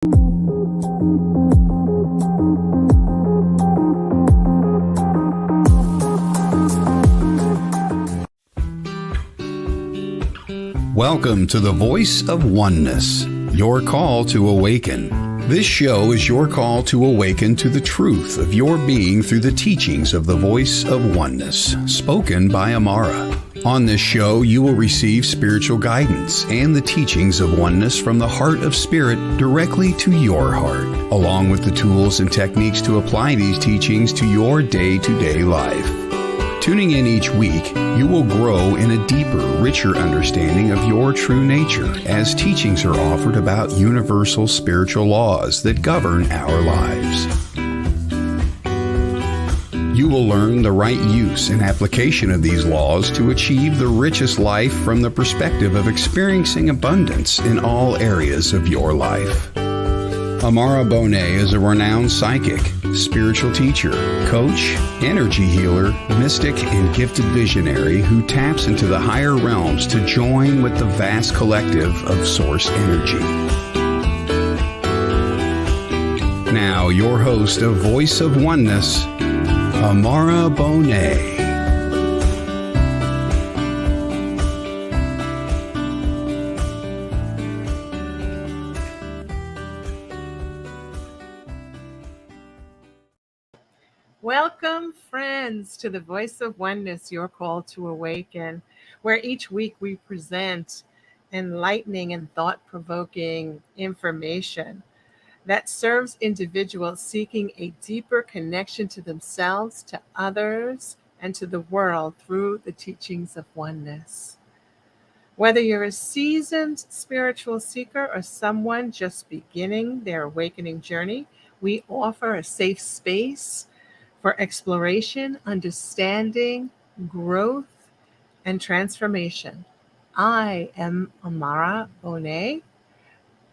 Welcome to the Voice of Oneness, your call to awaken. This show is your call to awaken to the truth of your being through the teachings of the Voice of Oneness, spoken by Amara. On this show, you will receive spiritual guidance and the teachings of oneness from the heart of spirit directly to your heart, along with the tools and techniques to apply these teachings to your day-to-day life. Tuning in each week, you will grow in a deeper, richer understanding of your true nature as teachings are offered about universal spiritual laws that govern our lives. You will learn the right use and application of these laws to achieve the richest life from the perspective of experiencing abundance in all areas of your life. Amara Bonet is a renowned psychic, spiritual teacher, coach, energy healer, mystic, and gifted visionary who taps into the higher realms to join with the vast collective of source energy. Now, your host of Voice of Oneness, Amara Bonet. Welcome, friends, to the Voice of Oneness, your call to awaken, where each week we present enlightening and thought-provoking information that serves individuals seeking a deeper connection to themselves, to others, and to the world through the teachings of oneness. Whether you're a seasoned spiritual seeker or someone just beginning their awakening journey, we offer a safe space for exploration, understanding, growth, and transformation. I am Amara Bonet,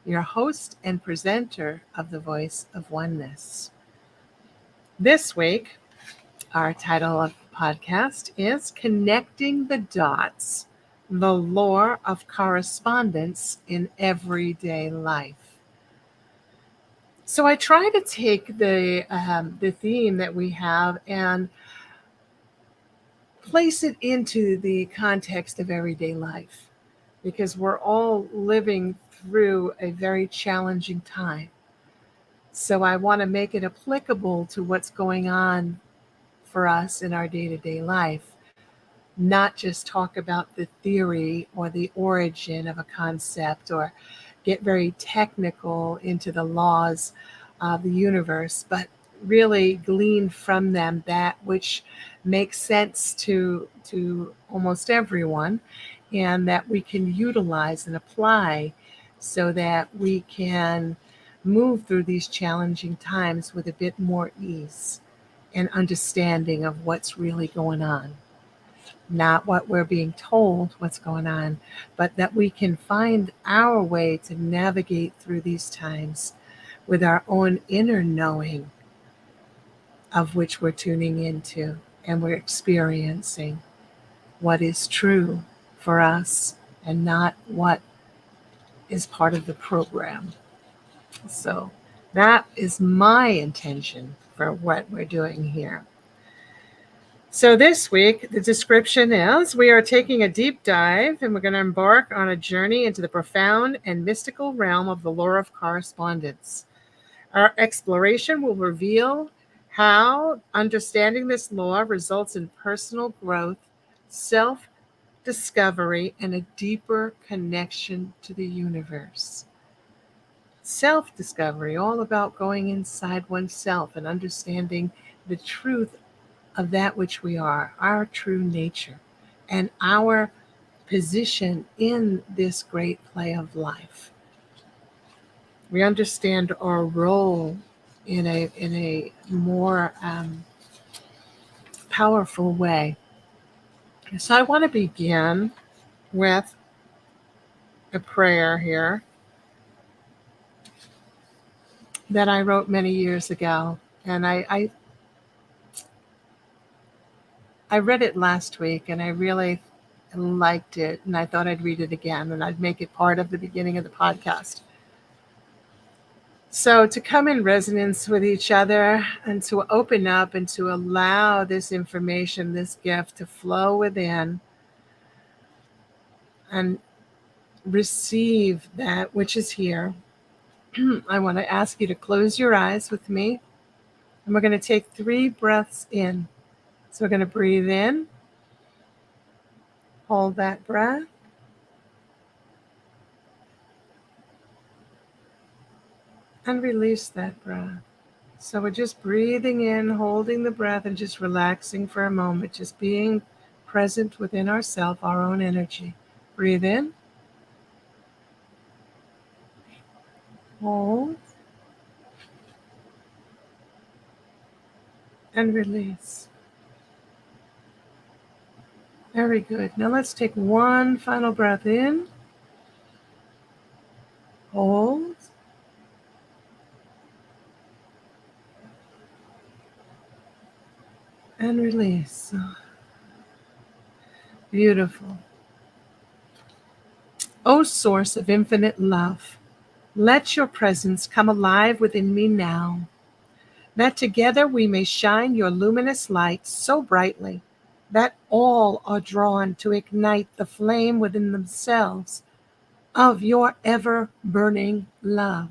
your host and presenter of the Voice of Oneness. This week, our title of the podcast is Connecting the Dots, the Law of Correspondence in Everyday Life. So I try to take the theme that we have and place it into the context of everyday life, because we're all living through a very challenging time. So I want to make it applicable to what's going on for us in our day-to-day life, not just talk about the theory or the origin of a concept or get very technical into the laws of the universe, but really glean from them that which makes sense to almost everyone, and that we can utilize and apply so that we can move through these challenging times with a bit more ease and understanding of what's really going on. Not what we're being told what's going on, but that we can find our way to navigate through these times with our own inner knowing of which we're tuning into, and we're experiencing what is true for us and not what is part of the program. So that is my intention for what we're doing here. So this week, the description is, we are taking a deep dive and we're going to embark on a journey into the profound and mystical realm of the Law of Correspondence. Our exploration will reveal how understanding this law results in personal growth, self-discovery, and a deeper connection to the universe. Self-discovery, all about going inside oneself and understanding the truth of that which we are, our true nature, and our position in this great play of life. We understand our role in a more powerful way. So I want to begin with a prayer here that I wrote many years ago, and I read it last week, and I really liked it, and I thought I'd read it again, and I'd make it part of the beginning of the podcast. So to come in resonance with each other and to open up and to allow this information, this gift to flow within and receive that which is here, I want to ask you to close your eyes with me. And we're going to take 3 breaths in. So we're going to breathe in, hold that breath, and release that breath. So we're just breathing in, holding the breath, and just relaxing for a moment, just being present within ourselves, our own energy. Breathe in, hold, and release. Very good. Now let's take one final breath in, hold, and release. Beautiful. O source of infinite love, let your presence come alive within me now, that together we may shine your luminous light so brightly that all are drawn to ignite the flame within themselves of your ever-burning love.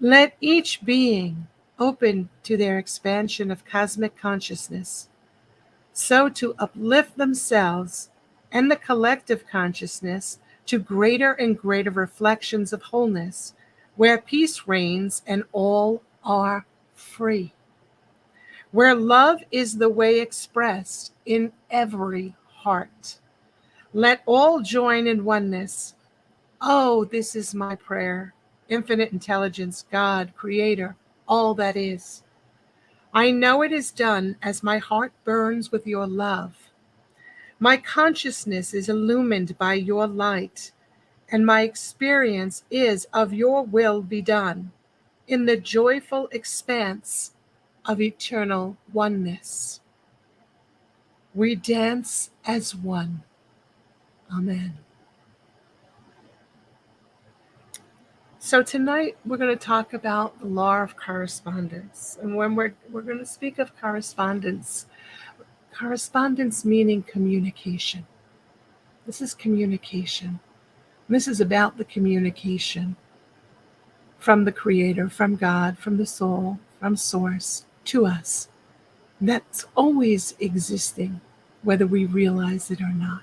Let each being open to their expansion of cosmic consciousness, so to uplift themselves and the collective consciousness to greater and greater reflections of wholeness, where peace reigns and all are free, where love is the way expressed in every heart. Let all join in oneness. Oh, this is my prayer. Infinite intelligence, God, Creator, all that is. I know it is done as my heart burns with your love. My consciousness is illumined by your light, and my experience is of your will be done in the joyful expanse of eternal oneness. We dance as one. Amen. So tonight we're going to talk about the law of correspondence. And when we're going to speak of correspondence meaning communication. This is communication. This is about the communication from the Creator, from God, from the soul, from Source to us. That's always existing, whether we realize it or not.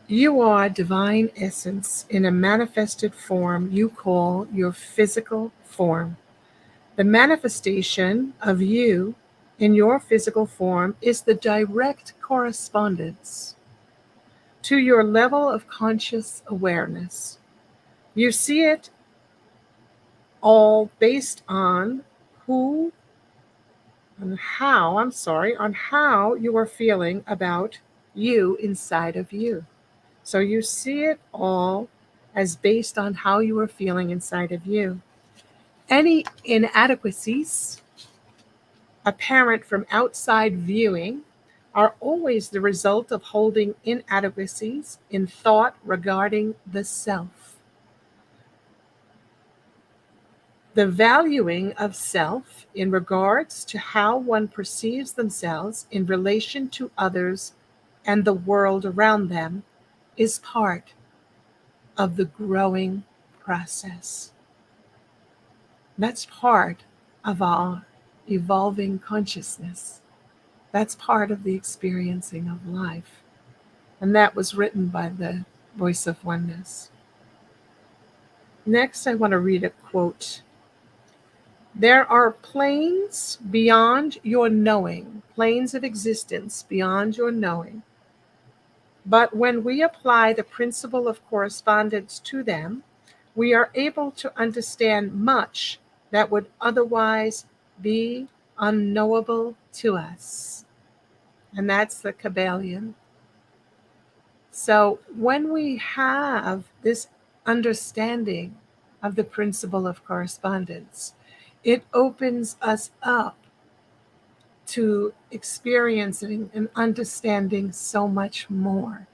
You are divine essence in a manifested form you call your physical form. The manifestation of you in your physical form is the direct correspondence to your level of conscious awareness. You see it all based on how you are feeling about you inside of you. So you see it all as based on how you are feeling inside of you. Any inadequacies apparent from outside viewing are always the result of holding inadequacies in thought regarding the self. The valuing of self in regards to how one perceives themselves in relation to others and the world around them is part of the growing process. That's part of our evolving consciousness. That's part of the experiencing of life. And that was written by the Voice of Oneness. Next, I want to read a quote. There are planes beyond your knowing, planes of existence beyond your knowing. But when we apply the principle of correspondence to them, we are able to understand much that would otherwise be unknowable to us. And that's the Kabbalion. So when we have this understanding of the principle of correspondence, it opens us up to experiencing and understanding so much more.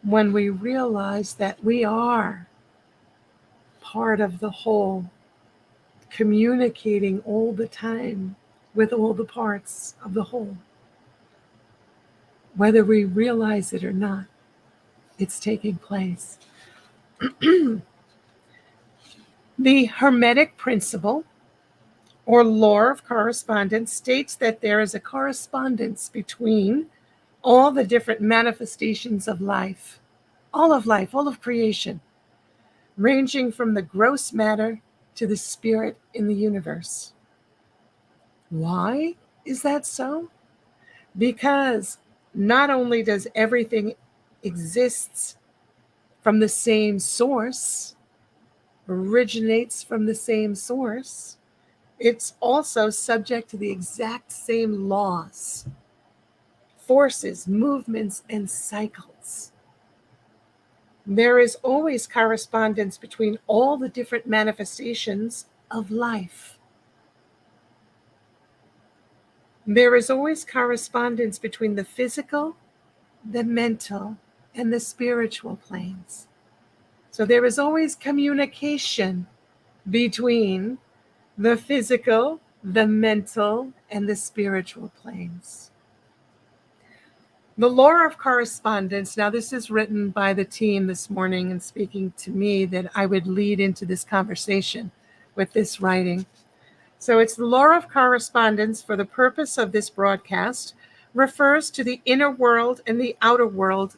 when we realize that we are part of the whole, communicating all the time with all the parts of the whole. Whether we realize it or not, it's taking place. The Hermetic principle, or law of correspondence, states that there is a correspondence between all the different manifestations of life, all of creation, ranging from the gross matter to the spirit in the universe. Why is that so? Because not only does everything exist from the same source, originates from the same source, it's also subject to the exact same laws, forces, movements, and cycles. There is always correspondence between all the different manifestations of life. There is always correspondence between the physical, the mental, and the spiritual planes. So there is always communication between the physical, the mental, and the spiritual planes. The Law of Correspondence, now this is written by the team this morning and speaking to me that I would lead into this conversation with this writing. So it's the Law of Correspondence for the purpose of this broadcast refers to the inner world and the outer world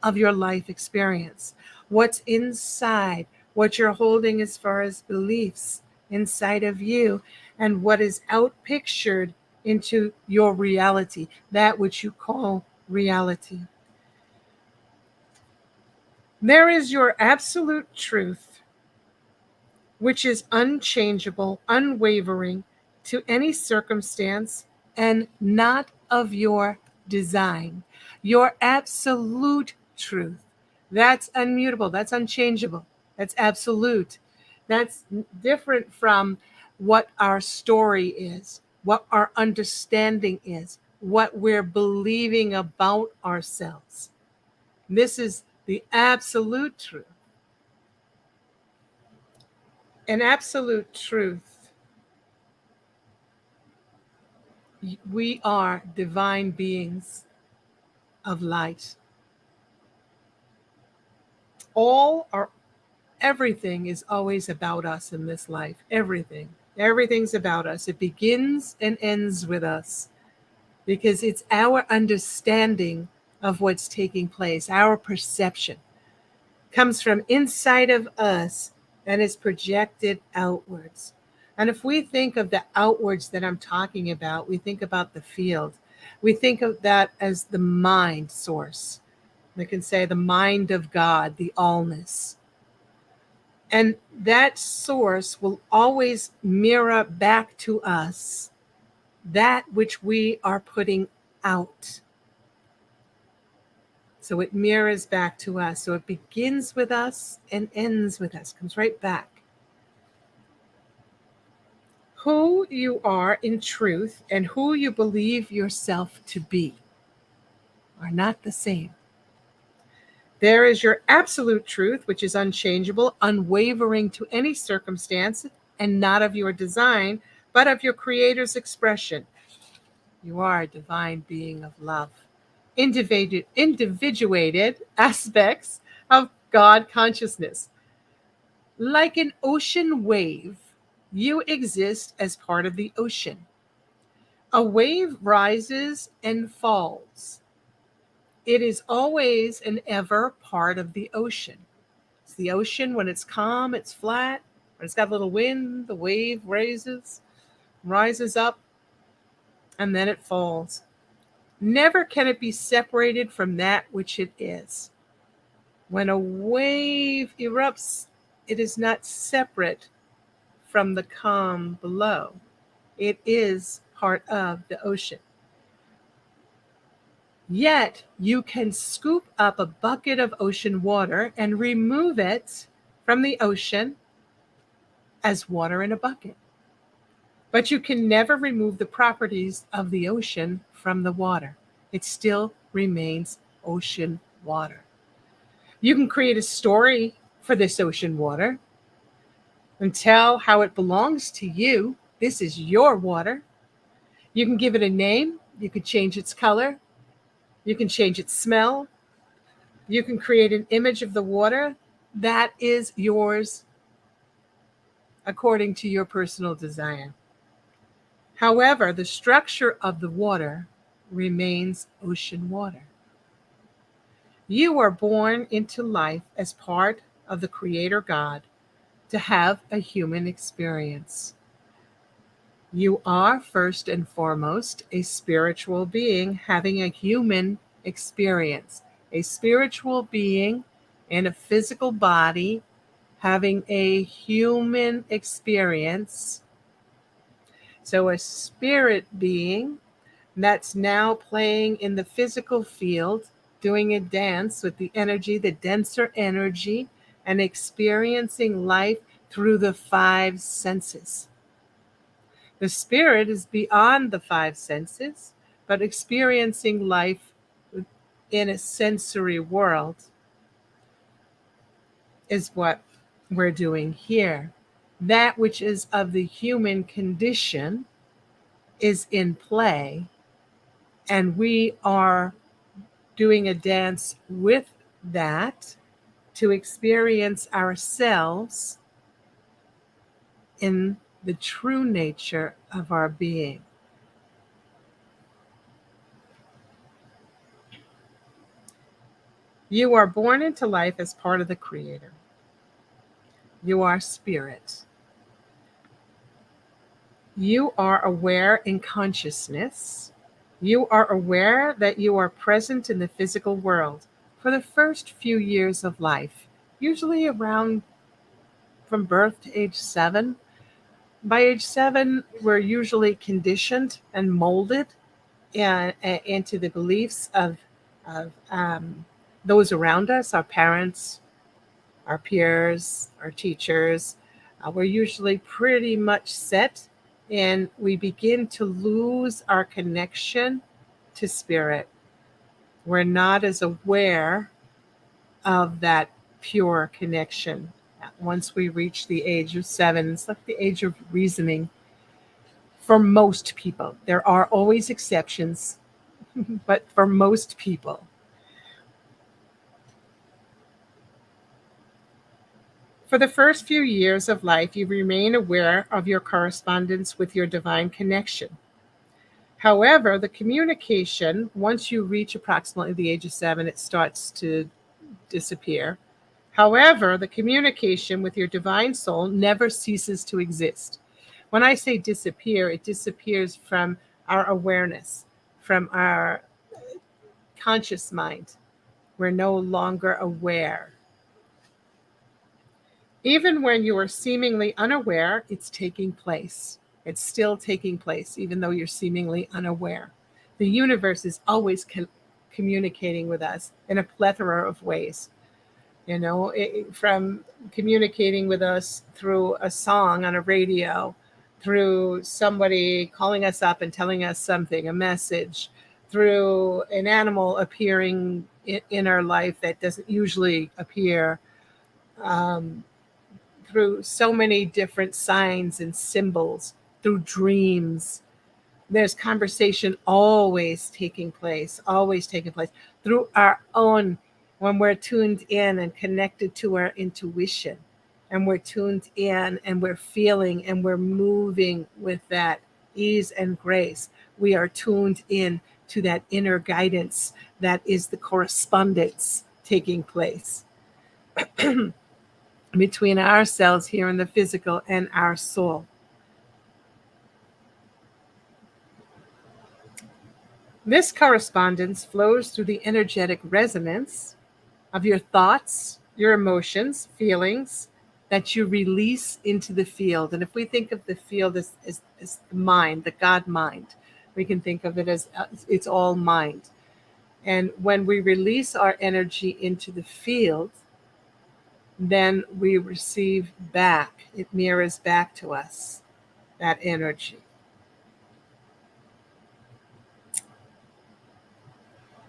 of your life experience. What's inside, what you're holding as far as beliefs inside of you, and what is outpictured into your reality, that which you call reality. There is your absolute truth, which is unchangeable, unwavering to any circumstance, and not of your design. Your absolute truth. That's unmutable. That's unchangeable. That's absolute. That's different from what our story is, what our understanding is, what we're believing about ourselves. This is the absolute truth. An absolute truth. We are divine beings of light. Everything is always about us in this life. Everything's about us. It begins and ends with us because it's our understanding of what's taking place. Our perception comes from inside of us and is projected outwards. And if we think of the outwards that I'm talking about, we think about the field. We think of that as the mind source. We can say the mind of God, the allness. And that source will always mirror back to us that which we are putting out. So it mirrors back to us. So it begins with us and ends with us, comes right back. Who you are in truth and who you believe yourself to be are not the same. There is your absolute truth, which is unchangeable, unwavering to any circumstance, and not of your design, but of your Creator's expression. You are a divine being of love. Individuated aspects of God consciousness. Like an ocean wave, you exist as part of the ocean. A wave rises and falls. It is always and ever part of the ocean. It's the ocean when it's calm, it's flat. When it's got a little wind, the wave rises up, and then it falls. Never can it be separated from that which it is. When a wave erupts, it is not separate from the calm below. It is part of the ocean. Yet you can scoop up a bucket of ocean water and remove it from the ocean as water in a bucket. But you can never remove the properties of the ocean from the water. It still remains ocean water. You can create a story for this ocean water and tell how it belongs to you. This is your water. You can give it a name. You can change its color. You can change its smell. You can create an image of the water that is yours according to your personal desire. However, the structure of the water remains ocean water. You are born into life as part of the Creator God to have a human experience. You are first and foremost a spiritual being having a human experience, a spiritual being in a physical body having a human experience. So, a spirit being that's now playing in the physical field, doing a dance with the energy, the denser energy, and experiencing life through the five senses. The spirit is beyond the five senses, but experiencing life in a sensory world is what we're doing here. That which is of the human condition is in play, and we are doing a dance with that to experience ourselves in the true nature of our being. You are born into life as part of the Creator. You are spirit. You are aware in consciousness. You are aware that you are present in the physical world for the first few years of life, usually around from birth to age 7. By age 7, we're usually conditioned and molded into the beliefs of those around us, our parents, our peers, our teachers. We're usually pretty much set, and we begin to lose our connection to spirit. We're not as aware of that pure connection. Once we reach the age of 7, it's like the age of reasoning for most people. There are always exceptions, but for most people. For the first few years of life, you remain aware of your correspondence with your divine connection. However, the communication, once you reach approximately the age of 7, it starts to disappear. However, the communication with your divine soul never ceases to exist. When I say disappear, it disappears from our awareness, from our conscious mind. We're no longer aware. Even when you are seemingly unaware, it's taking place. It's still taking place, even though you're seemingly unaware. The universe is always communicating with us in a plethora of ways. From communicating with us through a song on a radio, through somebody calling us up and telling us something, a message, through an animal appearing in our life that doesn't usually appear, through so many different signs and symbols, through dreams. There's conversation always taking place through our own, when we're tuned in and connected to our intuition, and we're tuned in and we're feeling and we're moving with that ease and grace. We are tuned in to that inner guidance that is the correspondence taking place between ourselves here in the physical and our soul. This correspondence flows through the energetic resonance of your thoughts, your emotions, feelings that you release into the field. And if we think of the field as the mind, the God mind, we can think of it as it's all mind. And when we release our energy into the field, then we receive back. It mirrors back to us that energy.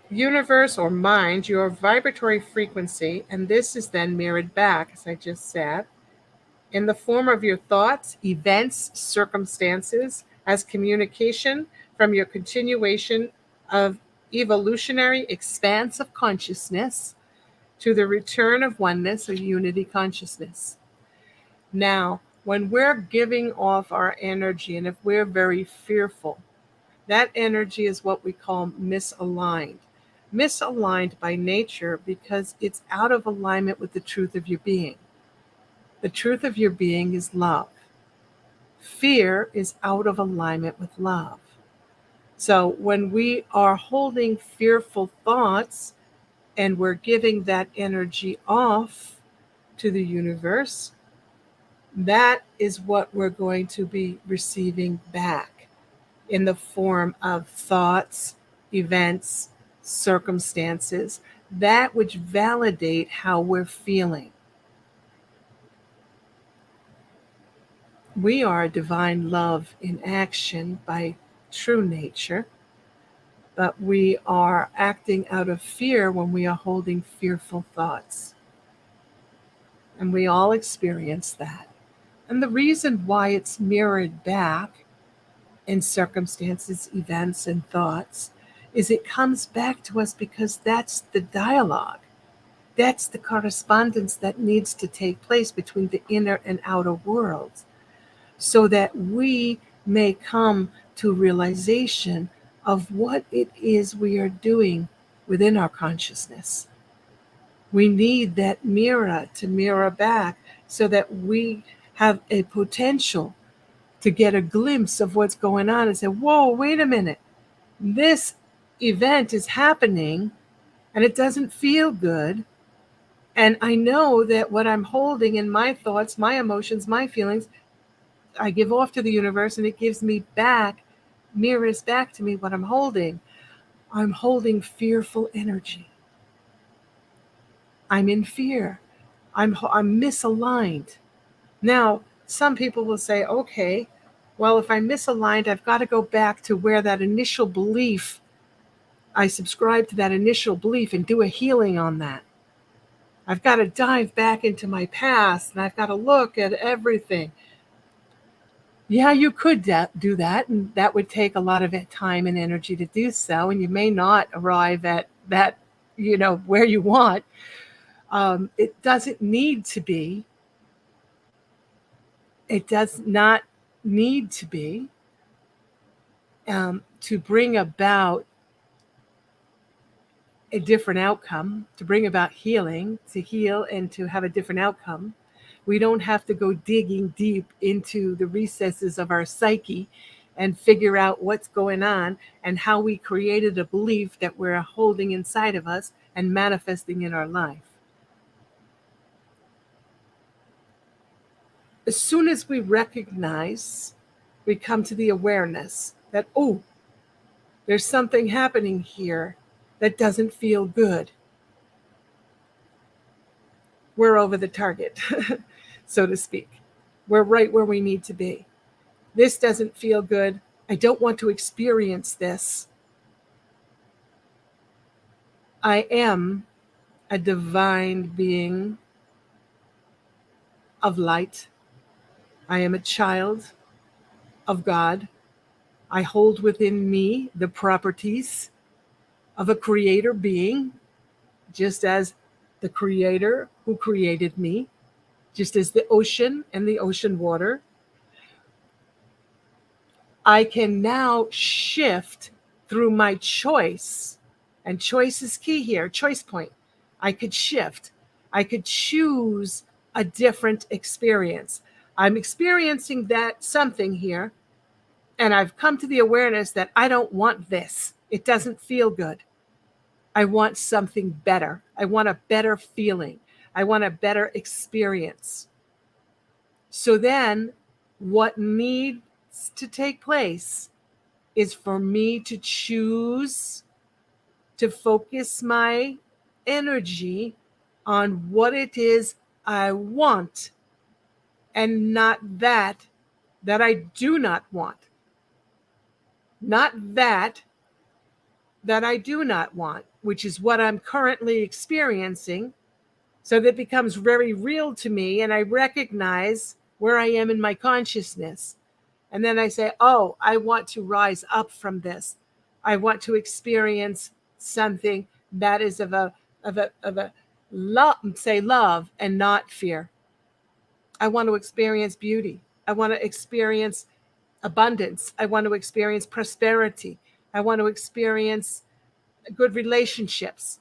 universe or mind your vibratory frequency, and this is then mirrored back, as I just said, in the form of your thoughts, events, circumstances, as communication from your continuation of evolutionary expanse of consciousness to the return of oneness or unity consciousness. Now, when we're giving off our energy, and if we're very fearful, that energy is what we call misaligned. Misaligned by nature because it's out of alignment with the truth of your being. The truth of your being is love. Fear is out of alignment with love. So when we are holding fearful thoughts and we're giving that energy off to the universe, that is what we're going to be receiving back in the form of thoughts, events, circumstances, that which validate how we're feeling. We are divine love in action by true nature, but we are acting out of fear when we are holding fearful thoughts. And we all experience that. And the reason why it's mirrored back in circumstances, events, and thoughts is it comes back to us because that's the dialogue. That's the correspondence that needs to take place between the inner and outer worlds, so that we may come to realization of what it is we are doing within our consciousness. We need that mirror to mirror back so that we have a potential to get a glimpse of what's going on and say, whoa, wait a minute. This event is happening and it doesn't feel good. And I know that what I'm holding in my thoughts, my emotions, my feelings, I give off to the universe and it gives me back, mirrors back to me what I'm holding. I'm holding fearful energy. I'm in fear. I'm misaligned. Now, some people will say, okay, well, if I'm misaligned, I've got to go back to where that initial belief, I subscribe to that initial belief and do a healing on that. I've got to dive back into my past and I've got to look at everything. Yeah, you could do that, and that would take a lot of time and energy to do so, and you may not arrive at that, where you want. It doesn't need to be. It does not need to be to bring about a different outcome, to bring about healing, to heal and to have a different outcome. We don't have to go digging deep into the recesses of our psyche and figure out what's going on and how we created a belief that we're holding inside of us and manifesting in our life. As soon as we recognize, we come to the awareness that, oh, there's something happening here that doesn't feel good. We're over the target, so to speak. We're right where we need to be. This doesn't feel good. I don't want to experience this. I am a divine being of light. I am a child of God. I hold within me the properties of a creator being, just as the creator who created me, just as the ocean and the ocean water. I can now shift through my choice, and choice is key here, choice point. I could shift. I could choose a different experience. I'm experiencing that something here, and I've come to the awareness that I don't want this. It doesn't feel good. I want something better. I want a better feeling. I want a better experience. So then what needs to take place is for me to choose to focus my energy on what it is I want and not that I do not want. Not that I do not want. which is what I'm currently experiencing, so that becomes very real to me, and I recognize where I am in my consciousness. And then I say, oh, I want to rise up from this. I want to experience something that is of a love and not fear. I want to experience beauty. I want to experience abundance. I want to experience prosperity. I want to experience good relationships.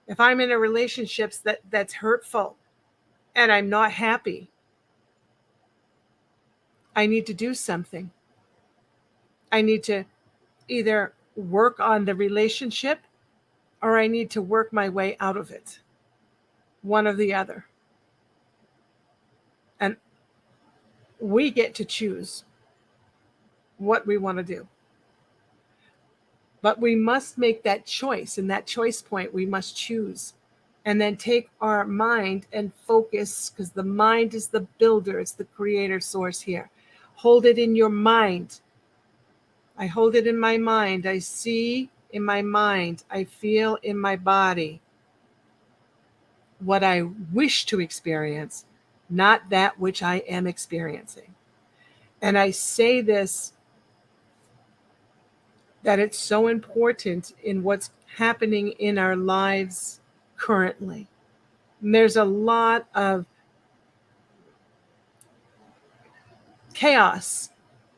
If I'm in a relationship that's hurtful and I'm not happy, I need to do something. I need to either work on the relationship or I need to work my way out of it. One or the other. And we get to choose what we want to do. But we must make that choice. And that choice point, we must choose. And then take our mind and focus, because the mind is the builder. It's the creator source here. Hold it in your mind. I hold it in my mind. I see in my mind. I feel in my body what I wish to experience, not that which I am experiencing. And I say this, that it's so important in what's happening in our lives currently. And there's a lot of chaos,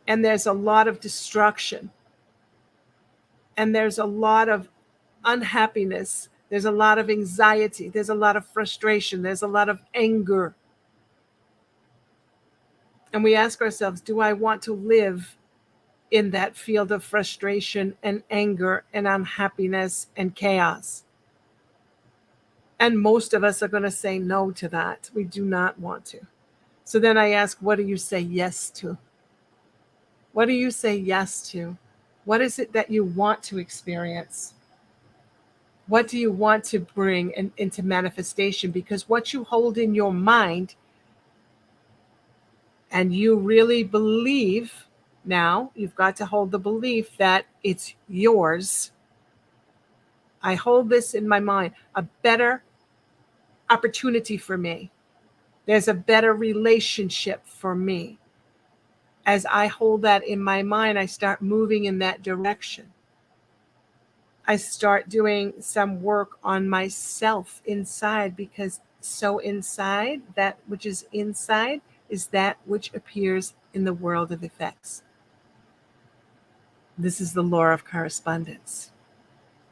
and there's a lot of destruction, and there's a lot of unhappiness. There's a lot of anxiety. There's a lot of frustration. There's a lot of anger. And we ask ourselves, do I want to live in that field of frustration and anger and unhappiness and chaos? And most of us are going to say no to that. We do not want to. So then I ask, what do you say yes to? What do you say yes to? What is it that you want to experience? What do you want to bring into manifestation? Because what you hold in your mind and you really believe, now you've got to hold the belief that it's yours. I hold this in my mind, a better opportunity for me. There's a better relationship for me. As I hold that in my mind, I start moving in that direction. I start doing some work on myself inside, because so inside, that which is inside is that which appears in the world of effects. This is the law of correspondence.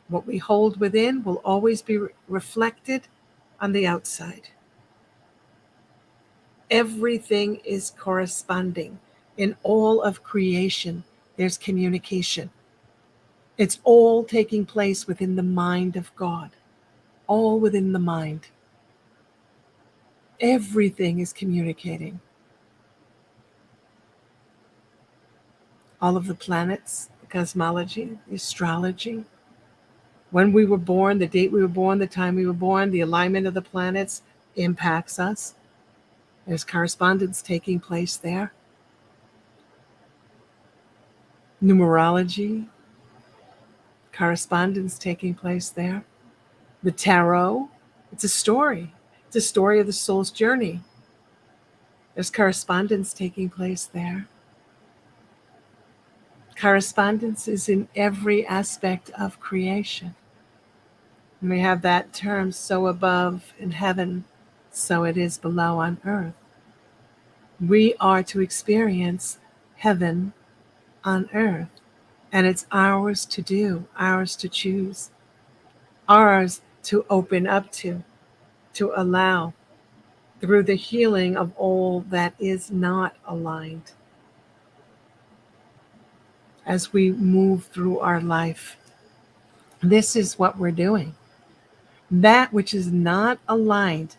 What we hold within will always be reflected on the outside. Everything is corresponding. In all of creation, there's communication. It's all taking place within the mind of God. All within the mind. Everything is communicating. All of the planets, the cosmology, the astrology. When we were born, the date we were born, the time we were born, the alignment of the planets impacts us. There's correspondence taking place there. Numerology, correspondence taking place there. The tarot, it's a story. It's a story of the soul's journey. There's correspondence taking place there. Correspondence is in every aspect of creation. And we have that term, so above in heaven, so it is below on earth. We are to experience heaven on earth. And it's ours to do, ours to choose, ours to open up to allow, through the healing of all that is not aligned. As we move through our life, this is what we're doing. That which is not aligned,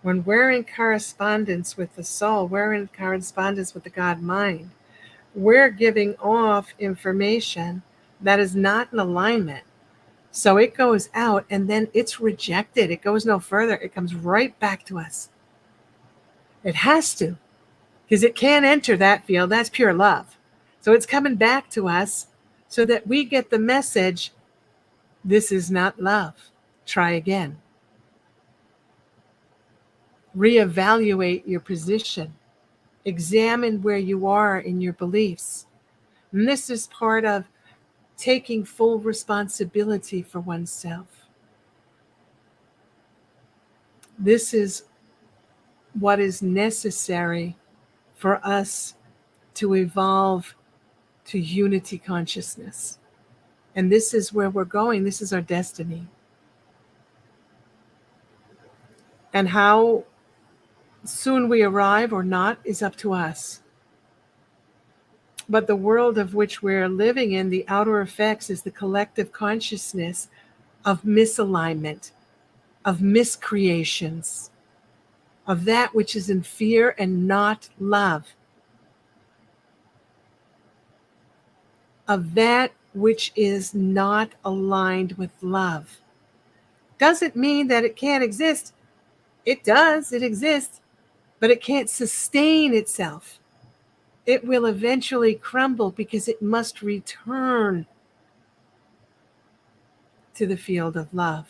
when we're in correspondence with the soul, we're in correspondence with the God mind, we're giving off information that is not in alignment. So it goes out and then it's rejected. It goes no further. It comes right back to us. It has to, because it can't enter that field. That's pure love. So it's coming back to us so that we get the message This is not love. Try again. Reevaluate your position. Examine where you are in your beliefs. And this is part of taking full responsibility for oneself. This is what is necessary for us to evolve to unity consciousness. And this is where we're going. This is our destiny. And how soon we arrive or not is up to us. But the world of which we're living in, the outer effects, is the collective consciousness of misalignment, of miscreations, of that which is in fear and not love, of that which is not aligned with love. Doesn't mean that it can't exist. It does, it exists, but it can't sustain itself. It will eventually crumble because it must return to the field of love.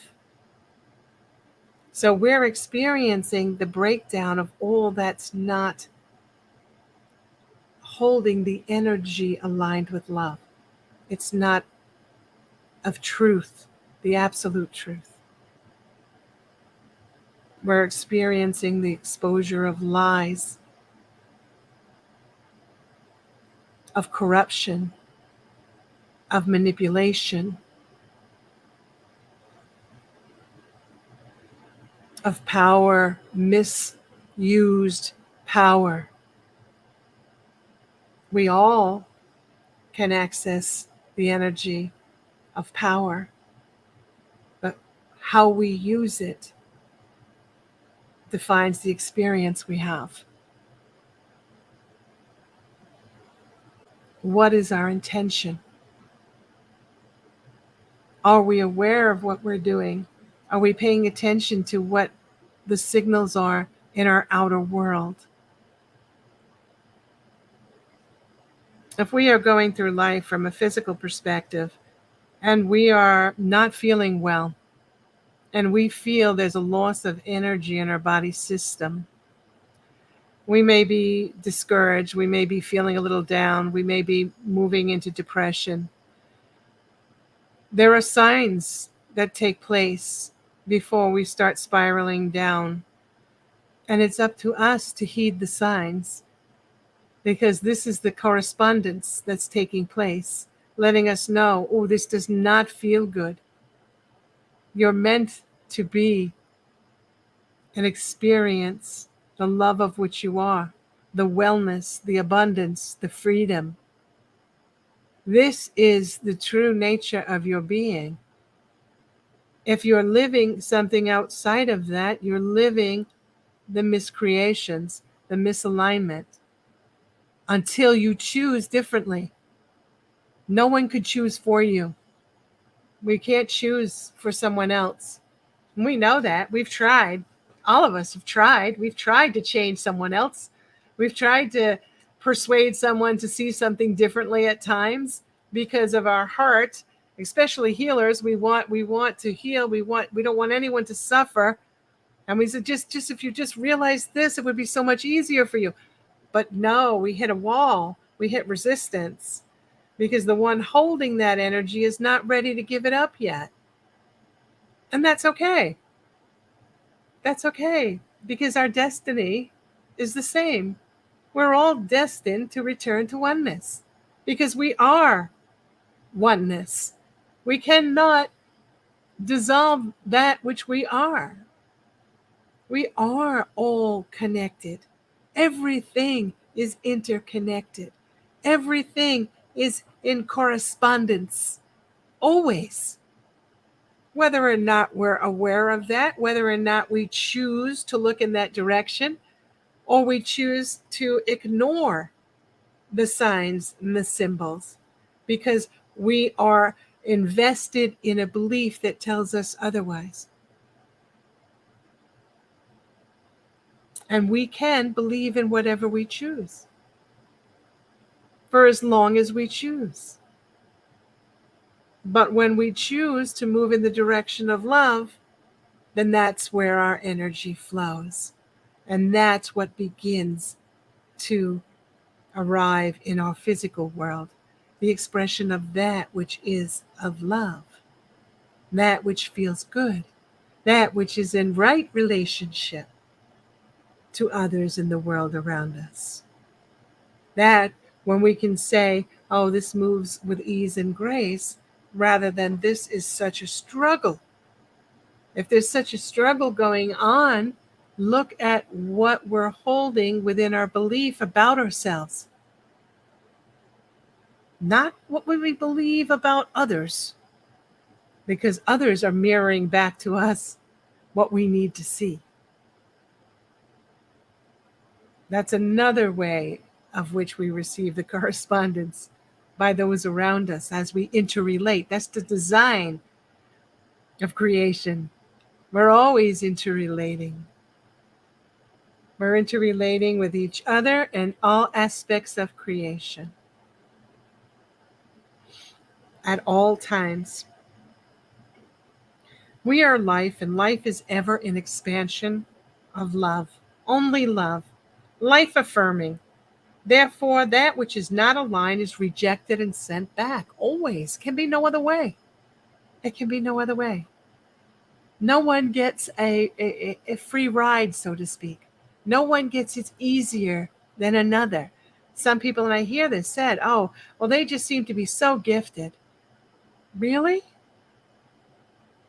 So we're experiencing the breakdown of all that's not holding the energy aligned with love. It's not of truth, the absolute truth. We're experiencing the exposure of lies, of corruption, of manipulation, of power, misused power. We all can access the energy of power, but how we use it defines the experience we have. What is our intention? Are we aware of what we're doing? Are we paying attention to what the signals are in our outer world? If we are going through life from a physical perspective and we are not feeling well, and we feel there's a loss of energy in our body system, we may be discouraged, we may be feeling a little down, we may be moving into depression. There are signs that take place before we start spiraling down. And it's up to us to heed the signs, because this is the correspondence that's taking place, letting us know, oh, this does not feel good. You're meant to be and experience the love of which you are, the wellness, the abundance, the freedom. This is the true nature of your being. If you're living something outside of that, you're living the miscreations, the misalignment, until you choose differently. No one could choose for you. We can't choose for someone else. And we know that. We've tried. All of us have tried. We've tried to change someone else. We've tried to persuade someone to see something differently at times because of our heart, especially healers. We want to heal. We don't want anyone to suffer. And we said, just if you just realize this, it would be so much easier for you. But no, we hit a wall. We hit resistance because the one holding that energy is not ready to give it up yet. And that's okay. That's okay, because our destiny is the same. We're all destined to return to oneness because we are oneness. We cannot dissolve that which we are. We are all connected. Everything is interconnected. Everything is in correspondence, always. Whether or not we're aware of that, whether or not we choose to look in that direction, or we choose to ignore the signs and the symbols, because we are invested in a belief that tells us otherwise. And we can believe in whatever we choose, for as long as we choose. But when we choose to move in the direction of love, then that's where our energy flows. And that's what begins to arrive in our physical world, the expression of that which is of love, that which feels good, that which is in right relationship to others in the world around us. That when we can say, oh, this moves with ease and grace, rather than this is such a struggle. If there's such a struggle going on, look at what we're holding within our belief about ourselves. Not what we believe about others, because others are mirroring back to us what we need to see. That's another way of which we receive the correspondence by those around us as we interrelate. That's the design of creation. We're always interrelating. We're interrelating with each other and all aspects of creation at all times. We are life, and life is ever in expansion of love, only love, life affirming. Therefore, that which is not aligned is rejected and sent back. Always. Can be no other way. It can be no other way. No one gets a free ride, so to speak. No one gets it easier than another. Some people, and I hear this said, oh, well, they just seem to be so gifted. Really?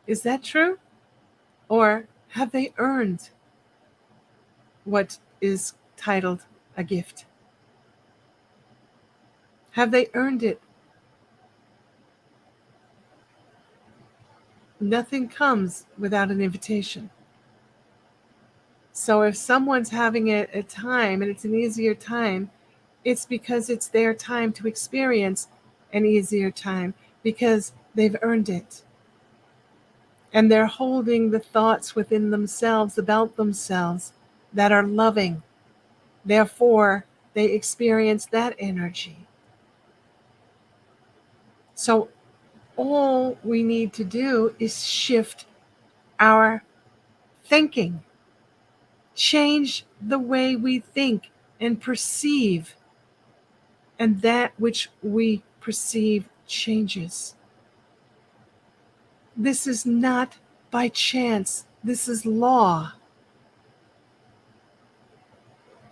Is that true? Or have they earned what is titled a gift? Have they earned it? Nothing comes without an invitation. So if someone's having a time and it's an easier time, it's because it's their time to experience an easier time because they've earned it. And they're holding the thoughts within themselves about themselves that are loving. Therefore, they experience that energy. So all we need to do is shift our thinking, change the way we think and perceive, and that which we perceive changes. This is not by chance. This is law.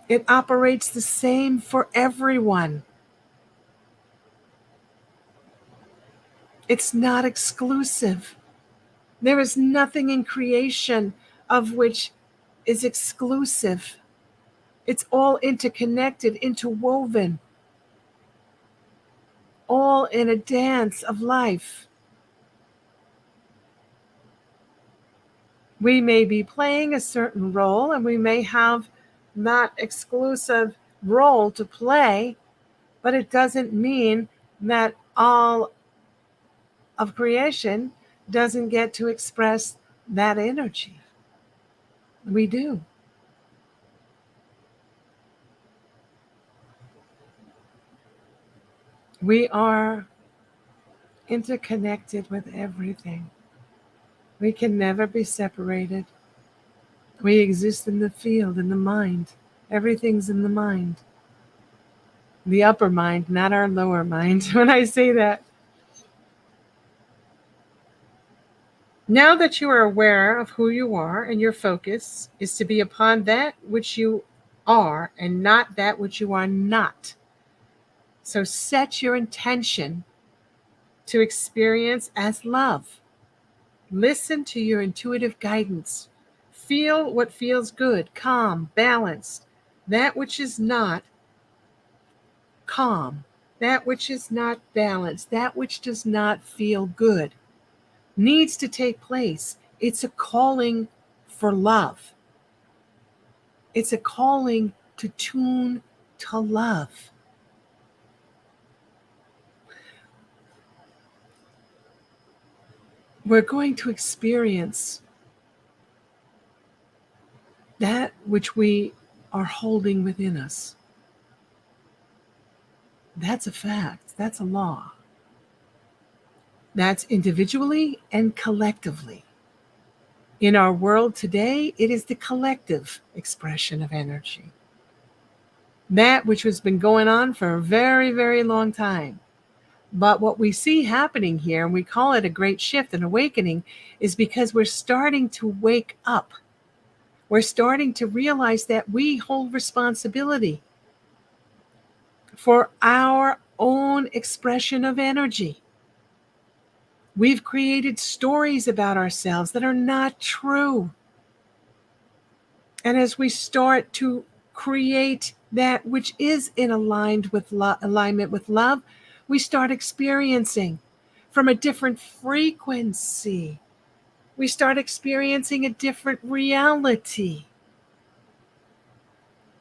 It operates the same for everyone. It's not exclusive. There is nothing in creation of which is exclusive. It's all interconnected, interwoven, all in a dance of life. We may be playing a certain role, and we may have not exclusive role to play, but it doesn't mean that all of creation doesn't get to express that energy. We do. We are interconnected with everything. We can never be separated. We exist in the field, in the mind. Everything's in the mind. The upper mind, not our lower mind, when I say that. Now that you are aware of who you are and your focus is to be upon that which you are and not that which you are not. So set your intention to experience as love. Listen to your intuitive guidance. Feel what feels good, calm, balanced. That which is not calm, that which is not balanced, that which does not feel good, needs to take place. It's a calling for love. It's a calling to tune to love. We're going to experience that which we are holding within us. That's a fact. That's a law. That's individually and collectively. In our world today, it is the collective expression of energy. That which has been going on for a very, very long time. But what we see happening here, and we call it a great shift and awakening, is because we're starting to wake up. We're starting to realize that we hold responsibility for our own expression of energy. We've created stories about ourselves that are not true. And as we start to create that which is in alignment with love, we start experiencing from a different frequency. We start experiencing a different reality.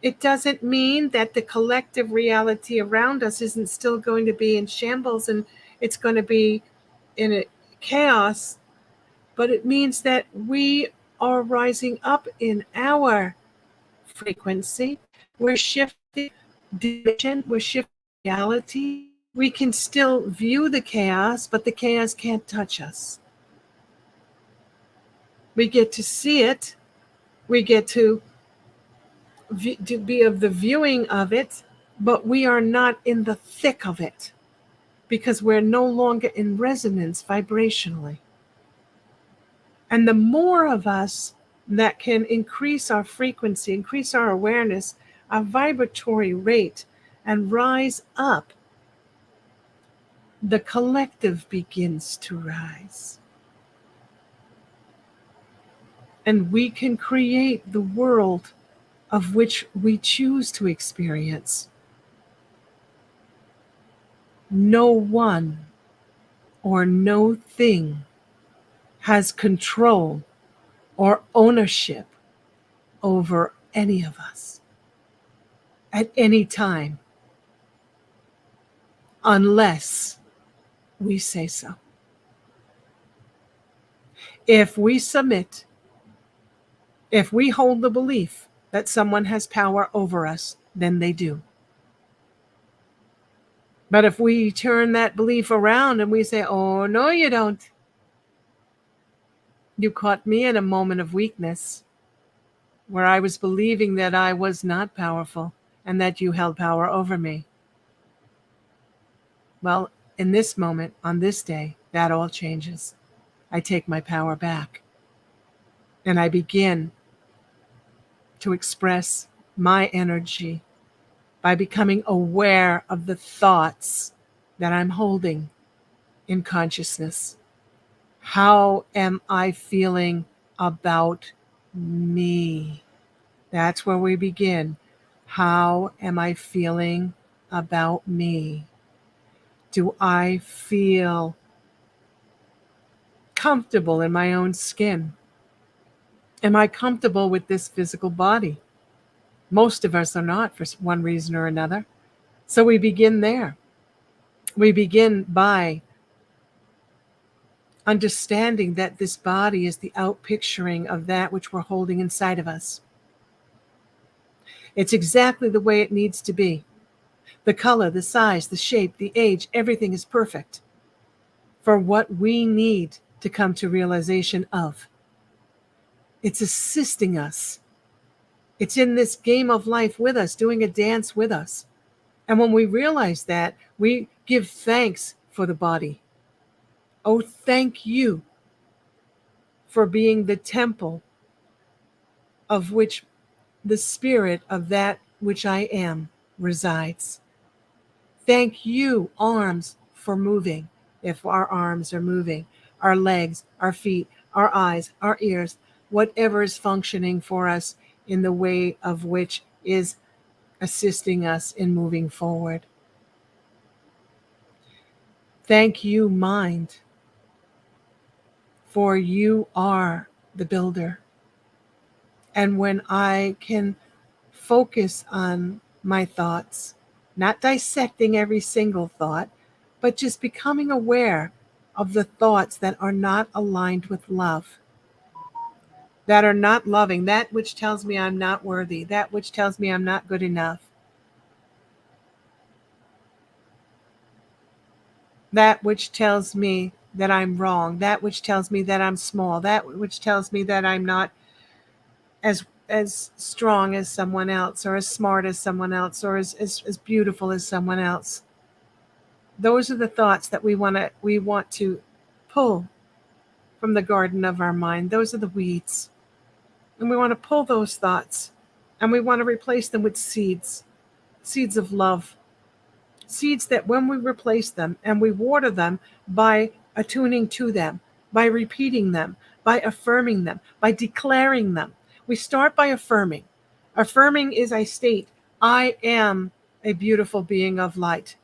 It doesn't mean that the collective reality around us isn't still going to be in shambles and it's going to be in a chaos, but it means that we are rising up in our frequency. We're shifting dimension, we're shifting reality. We can still view the chaos, but the chaos can't touch us. We get to see it. We get to be of the viewing of it, but we are not in the thick of it because we're no longer in resonance vibrationally. And the more of us that can increase our frequency, increase our awareness, our vibratory rate, and rise up, the collective begins to rise. And we can create the world of which we choose to experience. No one or no thing has control or ownership over any of us at any time, unless we say so. If we submit, if we hold the belief that someone has power over us, then they do. But if we turn that belief around and we say, oh, no, you don't. You caught me in a moment of weakness where I was believing that I was not powerful and that you held power over me. Well, in this moment, on this day, that all changes. I take my power back and I begin to express my energy by becoming aware of the thoughts that I'm holding in consciousness. How am I feeling about me? That's where we begin. How am I feeling about me? Do I feel comfortable in my own skin? Am I comfortable with this physical body? Most of us are not, for one reason or another. So we begin there. We begin by understanding that this body is the outpicturing of that which we're holding inside of us. It's exactly the way it needs to be. The color, the size, the shape, the age, everything is perfect for what we need to come to realization of. It's assisting us. It's in this game of life with us, doing a dance with us. And when we realize that, we give thanks for the body. Oh, thank you for being the temple of which the spirit of that which I am resides. Thank you, arms, for moving. If our arms are moving, our legs, our feet, our eyes, our ears, whatever is functioning for us in the way of which is assisting us in moving forward. Thank you, mind, for you are the builder. And when I can focus on my thoughts, not dissecting every single thought, but just becoming aware of the thoughts that are not aligned with love, that are not loving, that which tells me I'm not worthy, that which tells me I'm not good enough, that which tells me that I'm wrong, that which tells me that I'm small, that which tells me that I'm not as strong as someone else, or as smart as someone else, or as beautiful as someone else. Those are the thoughts that we want to pull from the garden of our mind. Those are the weeds. And we want to pull those thoughts, and we want to replace them with seeds of love. Seeds that when we replace them and we water them by attuning to them, by repeating them, by affirming them, by declaring them. We start by affirming. Affirming is I state, I am a beautiful being of light.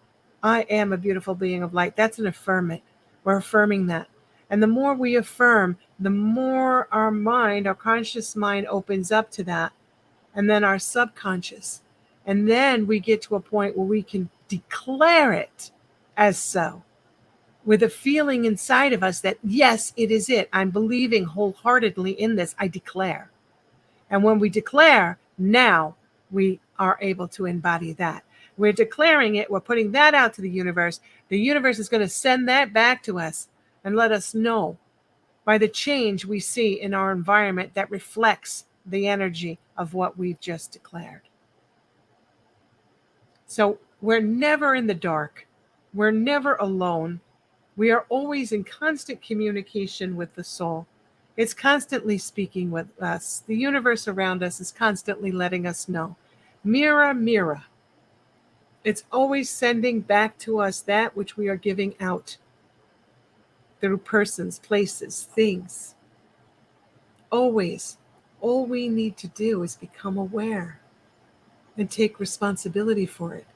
I am a beautiful being of light. That's an affirmation. We're affirming that. And the more we affirm, the more our mind, our conscious mind, opens up to that. And then our subconscious. And then we get to a point where we can declare it as so, with a feeling inside of us that, yes, it is it. I'm believing wholeheartedly in this. I declare. And when we declare, now we are able to embody that. We're declaring it. We're putting that out to the universe. The universe is going to send that back to us and let us know by the change we see in our environment that reflects the energy of what we've just declared. So we're never in the dark. We're never alone. We are always in constant communication with the soul. It's constantly speaking with us. The universe around us is constantly letting us know. Mirror, mirror. It's always sending back to us that which we are giving out through persons, places, things. Always. All we need to do is become aware and take responsibility for it.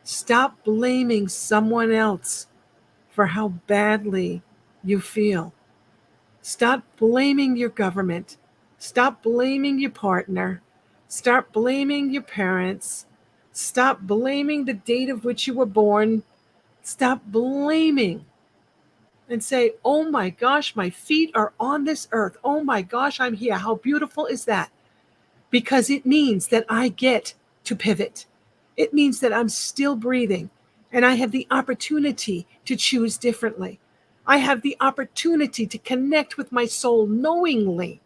Stop blaming someone else for how badly you feel. Stop blaming your government. Stop blaming your partner. Stop blaming your parents. Stop blaming the date of which you were born. Stop blaming and say, oh my gosh, my feet are on this earth. Oh my gosh, I'm here. How beautiful is that? Because it means that I get to pivot. It means that I'm still breathing and I have the opportunity to choose differently. I have the opportunity to connect with my soul knowingly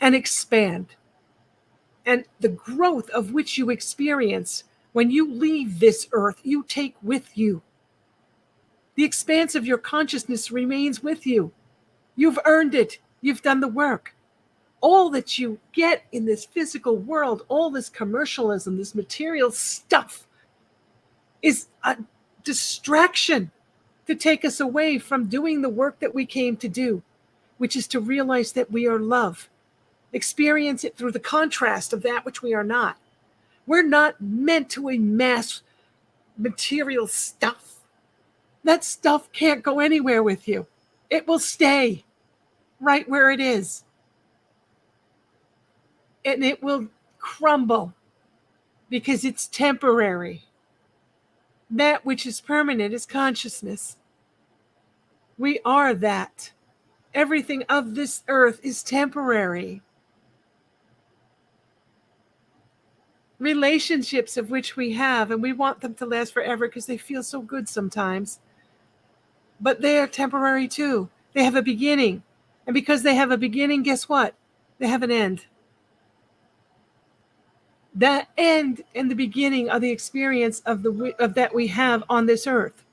and expand. And the growth of which you experience when you leave this earth, you take with you. The expanse of your consciousness remains with you. You've earned it. You've done the work. All that you get in this physical world, all this commercialism, this material stuff, is a distraction to take us away from doing the work that we came to do, which is to realize that we are love. Experience it through the contrast of that which we are not. We're not meant to amass material stuff. That stuff can't go anywhere with you. It will stay right where it is. And it will crumble because it's temporary. That which is permanent is consciousness. We are that. Everything of this earth is temporary. Relationships of which we have, and we want them to last forever because they feel so good sometimes. But they are temporary too. They have a beginning. And because they have a beginning, guess what? They have an end. That end and the beginning are the experience of that we have on this earth.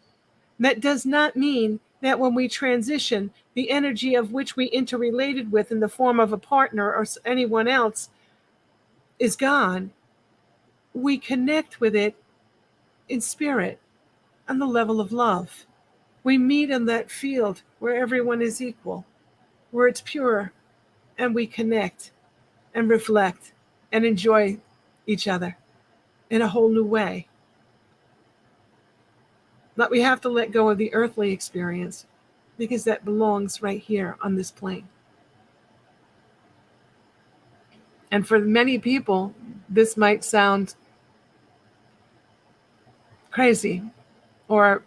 That does not mean that when we transition, the energy of which we interrelated with in the form of a partner or anyone else is gone. We connect with it in spirit on the level of love. We meet in that field where everyone is equal, where it's pure, and we connect and reflect and enjoy each other in a whole new way. But we have to let go of the earthly experience because that belongs right here on this plane. And for many people, this might sound crazy or,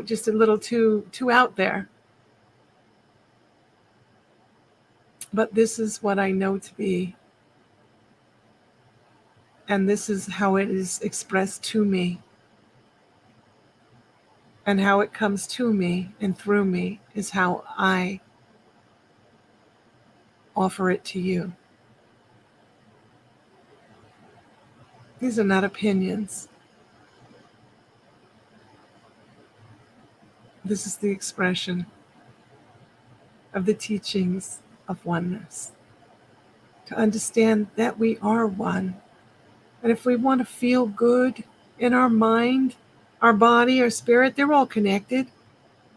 just a little too out there. But this is what I know to be. And this is how it is expressed to me. And how it comes to me and through me is how I offer it to you. These are not opinions. This is the expression of the teachings of oneness. To understand that we are one. And if we want to feel good in our mind, our body, our spirit, they're all connected.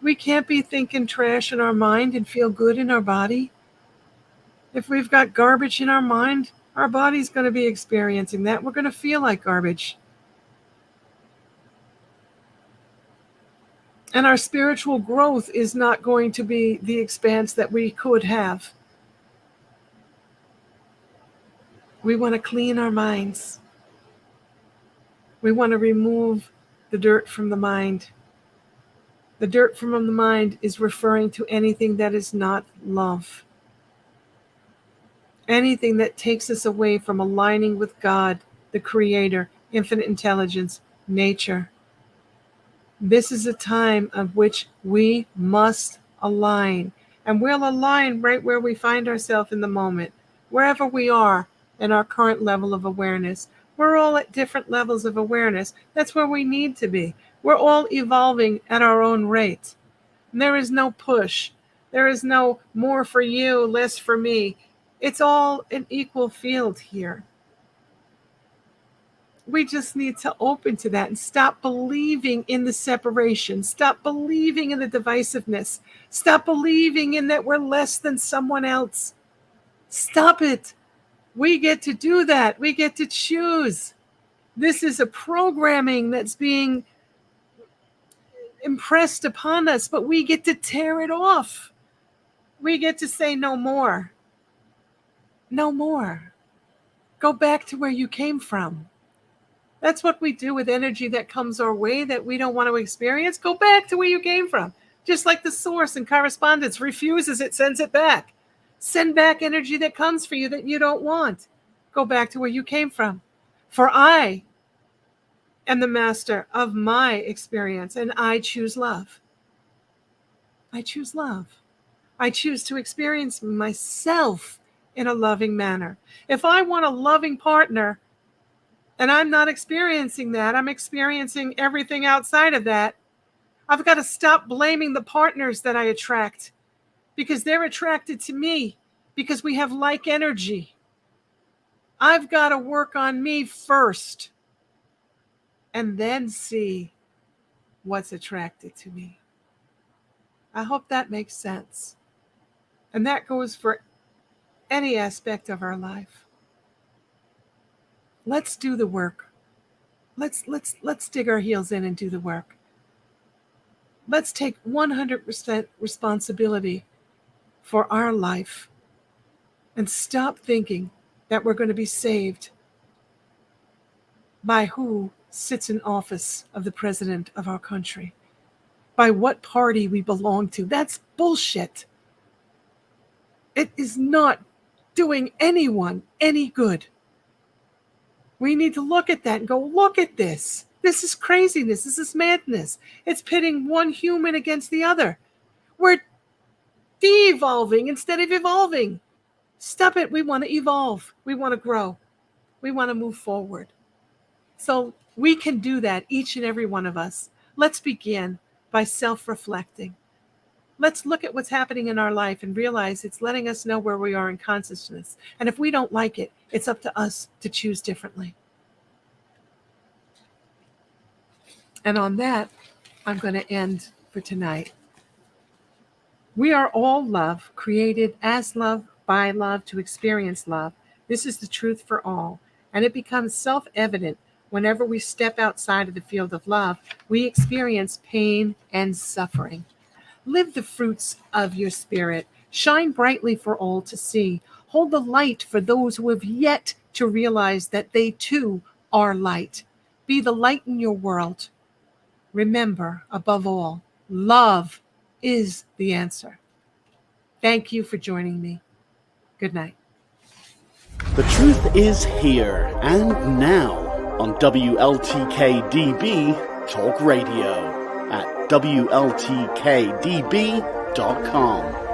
We can't be thinking trash in our mind and feel good in our body. If we've got garbage in our mind, our body's going to be experiencing that. We're going to feel like garbage. And our spiritual growth is not going to be the expanse that we could have. We want to clean our minds. We want to remove the dirt from the mind. The dirt from the mind is referring to anything that is not love. Anything that takes us away from aligning with God, the Creator, infinite intelligence, nature. This is a time of which we must align. And we'll align right where we find ourselves in the moment, wherever we are in our current level of awareness. We're all at different levels of awareness. That's where we need to be. We're all evolving at our own rate. And there is no push. There is no more for you, less for me. It's all an equal field here. We just need to open to that and stop believing in the separation. Stop believing in the divisiveness. Stop believing in that we're less than someone else. Stop it. We get to do that. We get to choose. This is a programming that's being impressed upon us, but we get to tear it off. We get to say no more. No more. Go back to where you came from. That's what we do with energy that comes our way that we don't want to experience. Go back to where you came from. Just like the source in correspondence refuses it, sends it back. Send back energy that comes for you that you don't want. Go back to where you came from. For I am the master of my experience, and I choose love. I choose love. I choose to experience myself in a loving manner. If I want a loving partner, and I'm not experiencing that, I'm experiencing everything outside of that, I've got to stop blaming the partners that I attract because they're attracted to me because we have like energy. I've got to work on me first and then see what's attracted to me. I hope that makes sense. And that goes for any aspect of our life. Let's do the work. Let's dig our heels in and do the work. Let's take 100% responsibility for our life and stop thinking that we're going to be saved by who sits in office of the president of our country, by what party we belong to. That's bullshit. It is not doing anyone any good. We need to look at that and go, look at this. This is craziness. This is madness. It's pitting one human against the other. We're de-evolving instead of evolving. Stop it. We want to evolve. We want to grow. We want to move forward. So we can do that, each and every one of us. Let's begin by self-reflecting. Let's look at what's happening in our life and realize it's letting us know where we are in consciousness. And if we don't like it, it's up to us to choose differently. And on that, I'm going to end for tonight. We are all love, created as love, by love, to experience love. This is the truth for all. And it becomes self-evident whenever we step outside of the field of love, we experience pain and suffering. Live the fruits of your spirit. Shine brightly for all to see. Hold the light for those who have yet to realize that they too are light. Be the light in your world. Remember, above all, love is the answer. Thank you for joining me. Good night. The truth is here and now on WLTK-DB Talk Radio at WLTK-DB.com.